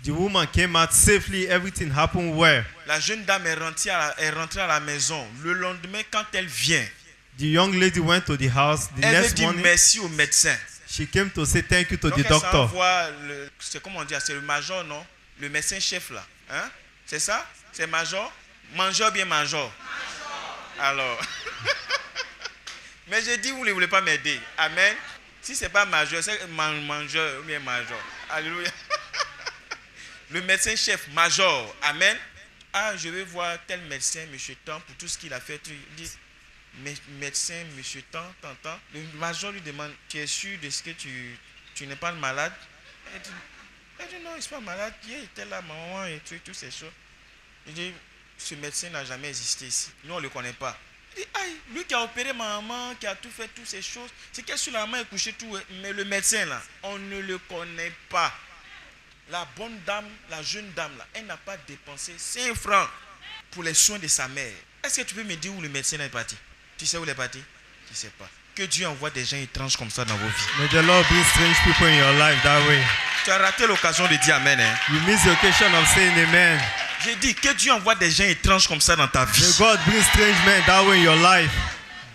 S2: The woman came out safely, everything happened well.
S1: La jeune dame est rentrée à la maison. Le lendemain, quand elle vient,
S2: The young lady went to the house. The
S1: elle veut
S2: next
S1: dire
S2: morning,
S1: merci au médecin.
S2: she came to say thank you to
S1: Donc
S2: the
S1: elle
S2: doctor.
S1: s'envoie, c'est comment on dit, c'est le major, non? Le médecin chef là. Hein? C'est ça? C'est major? Major bien major. Alors. Mais j'ai dit, vous ne voulez pas m'aider. Amen. Si ce n'est pas major, c'est major ou bien major. Alléluia. Le médecin chef, major. Amen. Ah, je vais voir tel médecin, monsieur Tant, pour tout ce qu'il a fait. Il dit, médecin, monsieur Tant. Le major lui demande, tu es sûr de ce que tu n'es pas malade? Elle dit, non, il n'est pas malade. Il était là, maman, et toutes ces choses. Il dit, ce médecin n'a jamais existé ici. Nous, on ne le connaît pas. Il dit, aïe, lui qui a opéré ma maman, qui a tout fait, toutes ces choses, c'est qu'elle sur la main est couchée tout. Mais le médecin, là, on ne le connaît pas. La bonne dame, la jeune dame, là, elle n'a pas dépensé 5 francs pour les soins de sa mère. Est-ce que tu peux me dire où le médecin est parti? Tu sais où il est parti? Tu ne sais pas. Que Dieu envoie des gens étranges comme ça dans vos vies.
S2: May the Lord bring strange people in your life that way.
S1: Tu as raté l'occasion de dire Amen. Hein?
S2: You miss the occasion of saying amen.
S1: J'ai dit que Dieu envoie des gens étranges comme ça dans ta vie.
S2: May God bring strange men that way in your life.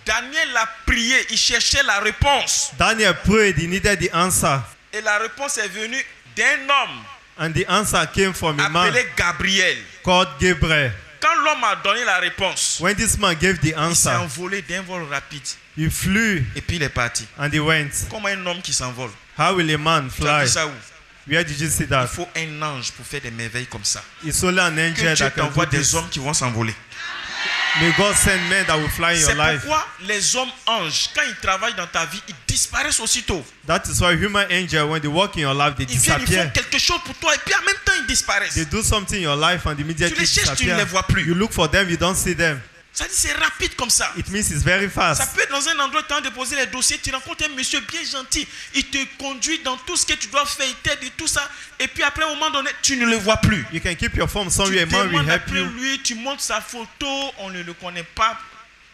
S1: Daniel a prié, il cherchait la réponse.
S2: Daniel prayed, he needed the answer.
S1: Et la réponse est venue d'un homme
S2: And the answer came from a man
S1: appelé Gabriel.
S2: called Gabriel.
S1: Quand l'homme a donné la réponse,
S2: When this man gave the
S1: il s'est
S2: answer,
S1: envolé d'un vol rapide.
S2: he flew
S1: Et puis il est parti.
S2: and he went.
S1: Comme un homme qui s'envole.
S2: How will a man
S1: Tu as
S2: fly?
S1: vu ça où?
S2: Where did you see
S1: Il
S2: that?
S1: faut un ange pour faire des merveilles comme ça.
S2: It's only an
S1: Que
S2: angel
S1: Dieu
S2: that can
S1: t'envoie
S2: do
S1: des
S2: this.
S1: hommes qui vont s'envoler.
S2: May God send men that will fly in your
S1: C'est
S2: life.
S1: pourquoi les hommes anges, quand ils travaillent dans ta vie, ils disparaissent aussitôt.
S2: That is why human angels, when they walk in your life, they
S1: Ils viennent, ils font
S2: disappear.
S1: quelque chose pour toi et puis en même temps ils disparaissent.
S2: They do something in your life and
S1: Tu
S2: immediately
S1: les cherches, tu ne
S2: disappear.
S1: les vois plus.
S2: You look for them, you don't see them.
S1: Ça dit c'est rapide comme ça.
S2: It means it's very
S1: Ça
S2: fast.
S1: peut être dans un endroit, tu as déposé les dossiers, tu rencontres un monsieur bien gentil, il te conduit dans tout ce que tu dois faire, il t'aide et tout ça, et puis après, à un moment donné, tu ne le vois plus.
S2: You can keep your phone somewhere,
S1: Tu
S2: a man will
S1: demandes
S2: help
S1: après
S2: you.
S1: lui, tu montres sa photo, on ne le connaît pas.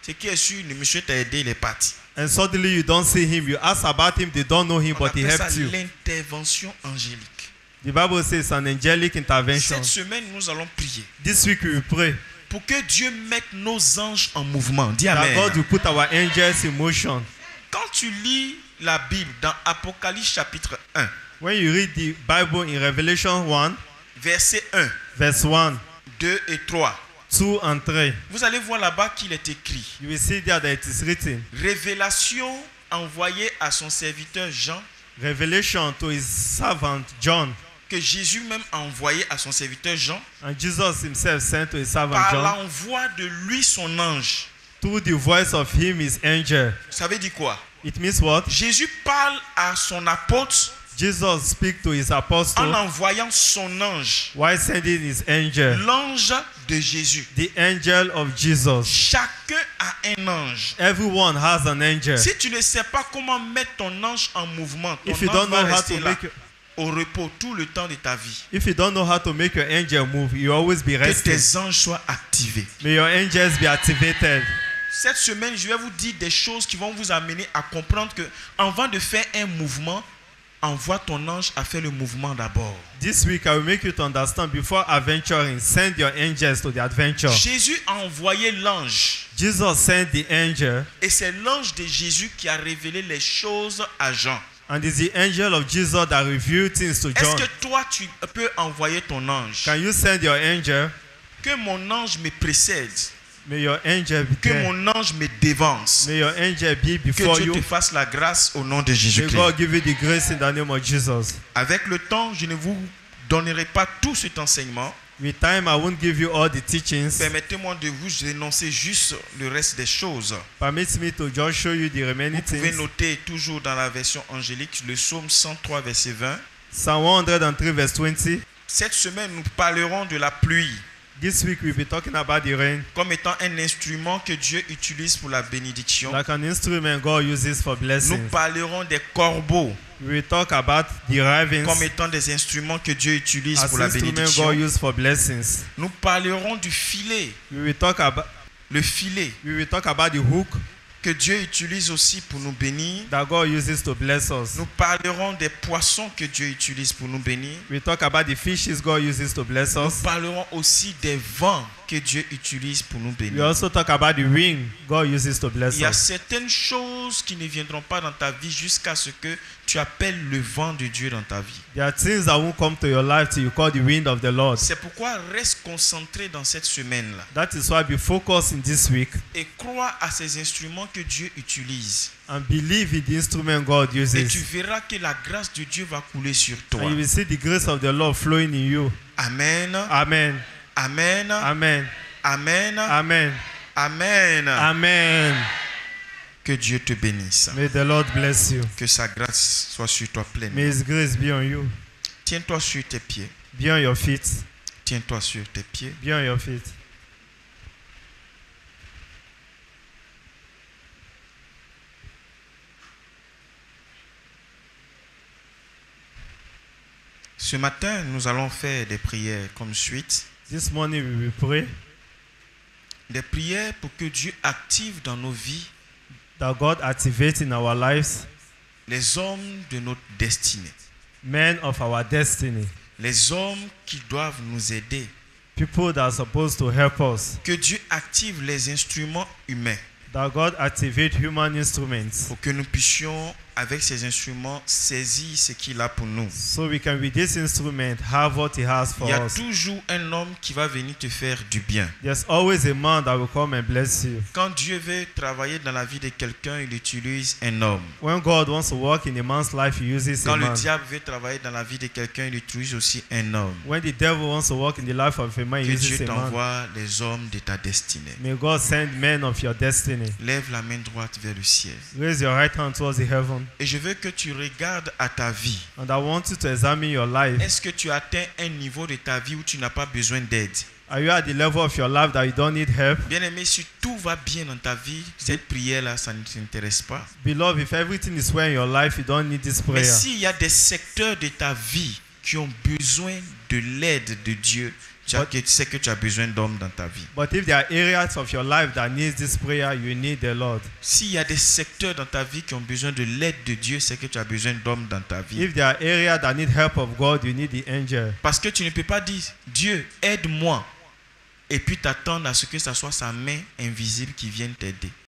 S1: Ce qui est sûr, le monsieur t'a aidé, il est parti.
S2: And suddenly you don't see him. You ask about him, they don't know him,
S1: On
S2: but he
S1: appelle ça
S2: helped you.
S1: l'intervention angélique.
S2: The Bible says it's an angelic intervention.
S1: Cette semaine, nous allons prier
S2: This week we will pray
S1: pour que Dieu mette nos anges en mouvement. Dis
S2: that
S1: Amen.
S2: God will put our angels in motion.
S1: Quand tu lis la Bible dans Apocalypse chapitre 1,
S2: When you read the Bible in Revelation 1,
S1: verset 1,
S2: verse 1,
S1: 2 et 3,
S2: 2 and 3,
S1: vous allez voir là-bas qu'il est écrit.
S2: you will see there that it is written,
S1: Révélation envoyée à son serviteur Jean,
S2: Revelation to his servant John.
S1: que Jésus même a envoyé à son serviteur Jean,
S2: And Jesus himself sent to his servant
S1: par
S2: John
S1: l'envoi de lui son ange.
S2: through the voice of him, his angel.
S1: Ça veut dire quoi?
S2: It means what?
S1: Jésus parle à son apôtre
S2: Jesus speak to his
S1: en
S2: apostle
S1: envoyant son ange,
S2: while sending his angel,
S1: l'ange de Jésus.
S2: the angel of Jesus.
S1: Chacun a un ange.
S2: Everyone has an angel.
S1: Si tu ne sais pas comment mettre ton ange en mouvement, ton
S2: If you
S1: ange
S2: don't
S1: va
S2: know how
S1: rester
S2: to
S1: là,
S2: make your,
S1: au repos tout le temps de ta vie.
S2: if you don't know how to make your angel move, you always be
S1: Que
S2: resting.
S1: tes anges soient activés.
S2: May your angels be activated.
S1: Cette semaine, je vais vous dire des choses qui vont vous amener à comprendre que avant de faire un mouvement, envoie ton ange à faire le mouvement d'abord.
S2: This week, I will make you to understand before adventuring, send your angels to the adventure.
S1: Jésus a envoyé l'ange.
S2: Jesus sent the angel,
S1: Et c'est l'ange de Jésus qui a révélé les choses à Jean.
S2: and it's the angel of Jesus that revealed things to
S1: Est-ce
S2: John.
S1: que toi, tu peux envoyer ton ange?
S2: Can you send your angel?
S1: Que mon ange me précède.
S2: May your angel be
S1: Que
S2: there.
S1: mon ange me dévance.
S2: May your angel be
S1: Que
S2: before
S1: Dieu
S2: you.
S1: te fasse la grâce au nom de
S2: May
S1: Jésus-Christ.
S2: God give you the grace in the name of Jesus.
S1: Avec le temps, je ne vous donnerai pas tout cet enseignement.
S2: With time, I won't give you all the teachings.
S1: Permettez-moi de vous énoncer juste le reste des choses.
S2: Permit me to just show you the remaining
S1: Vous pouvez
S2: things.
S1: noter toujours dans la version angélique le psaume 103, verset 20.
S2: Psalm 103 verse 20.
S1: Cette semaine, nous parlerons de la pluie
S2: This week we'll be talking about the rain.
S1: comme étant un instrument que Dieu utilise pour la bénédiction.
S2: Like an instrument God uses for
S1: Nous
S2: blessings.
S1: parlerons des corbeaux
S2: We will talk about the ravens
S1: comme étant des instruments que Dieu utilise
S2: as
S1: pour la
S2: instruments
S1: bénédiction.
S2: God uses for blessings.
S1: Nous parlerons du filet,
S2: We will talk about the hook
S1: que Dieu utilise aussi pour nous bénir.
S2: that God uses to bless us.
S1: Nous parlerons des poissons que Dieu utilise pour nous bénir.
S2: We talk about the fishes God uses to bless
S1: Nous
S2: us.
S1: parlerons aussi des vents que Dieu utilise pour nous
S2: We
S1: bénir.
S2: also talk about the wind God uses to bless
S1: Il y a
S2: us.
S1: certaines choses qui ne viendront pas dans ta vie jusqu'à ce que tu appelles le vent de Dieu dans ta vie.
S2: There are things that won't come to your life till you call the wind of the Lord.
S1: C'est pourquoi reste concentré dans cette semaine-là
S2: That is why be focused in this week
S1: et crois à ces instruments que Dieu utilise.
S2: and believe in the instrument God
S1: Et tu
S2: uses.
S1: verras que la grâce de Dieu va couler sur toi.
S2: And you will see the grace of the Lord flowing in you.
S1: Amen.
S2: Amen.
S1: Amen.
S2: Amen.
S1: Amen.
S2: Amen.
S1: Amen.
S2: Amen.
S1: Que Dieu te bénisse.
S2: May the Lord bless you.
S1: Que sa grâce soit sur toi
S2: May
S1: pleinement.
S2: His grace be on you.
S1: Tiens-toi sur tes pieds.
S2: Be on your feet.
S1: Tiens-toi sur tes pieds.
S2: Be on your feet.
S1: Ce matin, nous allons faire des prières comme suite.
S2: This morning we will pray
S1: Des prières pour que Dieu active dans nos vies
S2: that God activate in our lives
S1: les hommes de notre destinée.
S2: men of our destiny.
S1: Les hommes qui doivent nous aider.
S2: People that are supposed to help us.
S1: Que Dieu active les instruments humains
S2: That God activate human instruments
S1: pour que nous puissions, avec ces instruments, saisir ce qu'il a pour nous.
S2: so we can with this instrument have what He has for
S1: Il y a
S2: us.
S1: toujours un homme qui va venir te faire du bien.
S2: There's always a man that will come and bless you.
S1: Quand Dieu veut travailler dans la vie de quelqu'un, il utilise un homme.
S2: When God wants to work in a man's life, He uses
S1: Quand
S2: a
S1: le
S2: man.
S1: diable veut travailler dans la vie de quelqu'un, il utilise aussi un homme.
S2: When the devil wants to work in the life of a man, he
S1: Que
S2: uses
S1: Dieu
S2: a man.
S1: t'envoie les hommes de ta destinée.
S2: May God send men of your destiny.
S1: Lève la main droite vers le ciel.
S2: Raise your right hand towards the heaven.
S1: Et je veux que tu regardes à ta vie.
S2: And I want you to examine your life.
S1: Est-ce que tu atteins un niveau de ta vie où tu n'as pas besoin d'aide?
S2: Are you at the level of your life that you don't need help?
S1: Bien-aimé, si tout va bien dans ta vie, cette prière-là, ça ne t'intéresse pas.
S2: Beloved, if everything is well in your life, you don't need this
S1: Mais
S2: prayer.
S1: s'il y a des secteurs de ta vie qui ont besoin de l'aide de Dieu, Tu sais que tu as besoin d'hommes dans ta vie.
S2: But if there are areas of your life that needs this prayer, you need the Lord.
S1: S'il y a des secteurs dans ta vie qui ont besoin de l'aide de Dieu, c'est que tu as besoin d'hommes dans ta vie.
S2: If there are areas that need help of God, you need the angel.
S1: Parce que tu ne peux pas dire, Dieu, aide-moi, et puis t'attendre à ce que ce soit sa main invisible qui vienne t'aider.